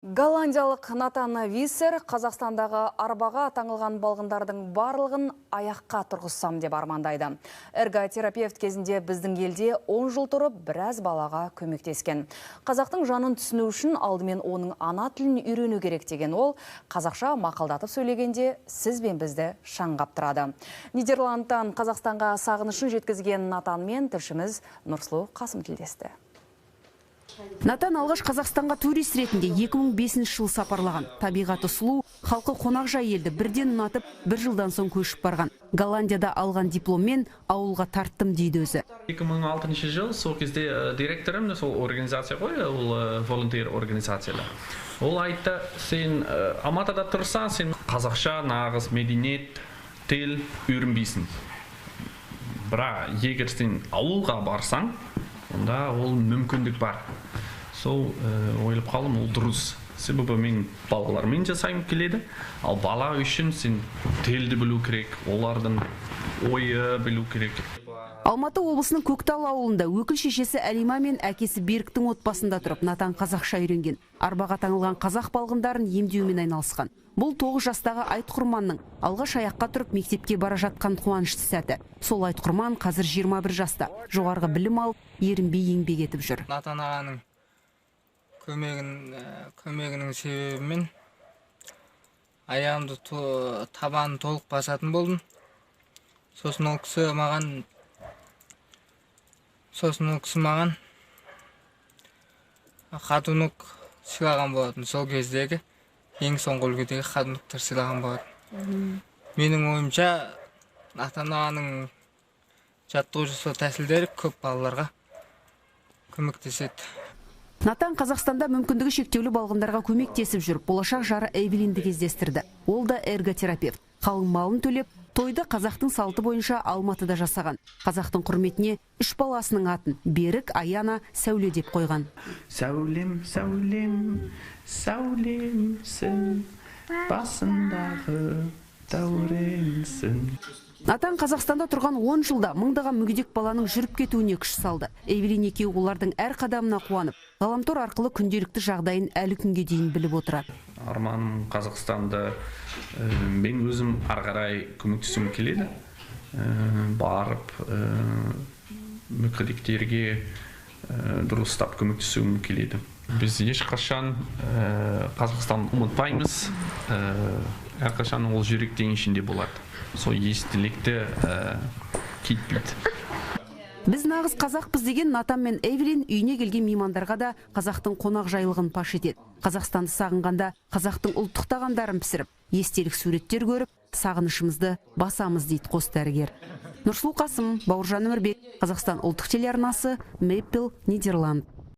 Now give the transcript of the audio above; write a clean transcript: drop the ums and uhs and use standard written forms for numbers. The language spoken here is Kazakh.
Голландиялық Натан Виссер Қазақстандағы арбаға таңылған балғындардың барлығын аяққа тұрғызсам деп армандайды. Эрготерапевт кезінде біздің елде 10 жыл тұрып, біраз балаға көмектескен. Қазақтың жанын түсіну үшін алдымен оның ана тілін үйрену керек деген ол, қазақша мақалдатып сөйлегенде сіз бен бізді шаңғап тұрады. Нидерландтан Қазақстанға сағынышын жеткізген Натанмен тілшіміз Нұрсұлу Қасым тілдесті. Натан алғаш Қазақстанға турист ретінде 2005 жыл сапарлаған. Табиғаты сұлу, халқы қонақжай елді бірден ұнатып, бір жылдан соң көшіп барған. Голландияда алған дипломмен ауылға тарттым дейді өзі. 2006 жыл сол кезде директорым сол организация ғой, ол волонтер организациялар. Ол айтты, сен Алматыда тұрсаң, сен қазақша нағыз мәдениет, тіл үйренбейсің. Бірақ егер сен ауылға барсаң, онда ол мүмкіндік бар. Сол ойлап қалдым, ол дұрыс. Себебі мен балалармен жасайым келеді, ал бала үшін сен тілді білу керек, олардың ойы білу керек. Алматы облысының Көктал ауылында өкіл шешесі Әлима мен әкесі Беріктің отбасында тұрып, Натан қазақша үйренген. Арбаға таңылған қазақ балғындарын емдеумен айналысқан. Бұл 9 жастағы Айтқұрманның алғаш аяққа тұрып мектепке бара жатқан қуанышты сәті. Сол Айтқұрман қазір 21 жаста. Жоғарғы білім алып, ерінбей еңбек етіп жүр. Натан ағаның көмегінің себебімен аяғымды табанын толық басатын болдым. Сосын ол кісі маған қадунық сыйлаған болатын. Сол кездегі ең соңғы үлгідегі қадунықтар сыйлаған болатын. Менің ойымша Натан ағаның жаттығу жасау тәсілдері көп балаларға көмектеседі. Натан Қазақстанда мүмкіндігі шектеулі балғындарға көмектесіп жүріп, болашақ жары Эвелинді кездестірді. Ол да эрготерапевт. Қалың малын төлеп, тойды қазақтың салты бойынша Алматыда жасаған. Қазақтың құрметіне 3 баласының атын Берік, Аяна, Сәуле деп қойған. Сәулем, сәулем, сәулемсің, басындағы дәуренсің. Натан Қазақстанда тұрған 10 жылда мыңдаған мүгедек баланың жүріп кетуіне күш салды. Эвелин екеуі олардың әр қадамына қуанып, ғаламтор арқылы күнделікті жағдайын әлі күнге дейін біліп отырады. Арманым Қазақстанда мен өзім ары қарай көмектесуім келеді. Барып мүгедектерге дұрыстап көмектесуім келеді. Біз ешқашан Қазақстанды ұмытпаймыз. Әрқашан ол жүректің ішінде болады. Сол естілікті кетпейді. Біз нағыз қазақпыз деген Натан мен Эвелин үйіне келген меймандарға да қазақтың қонақ жайлығын паш етеді. Қазақстанды сағынғанда қазақтың ұлттық тағамдарын пісіріп, естелік суреттер көріп, сағынышымызды басамыз дейді қос дәрігер. Нұрсұлу Қасым, Бауыржан Өмірбек, Қазақстан ұлттық телеарнасы, Мейпл, Нидерланд.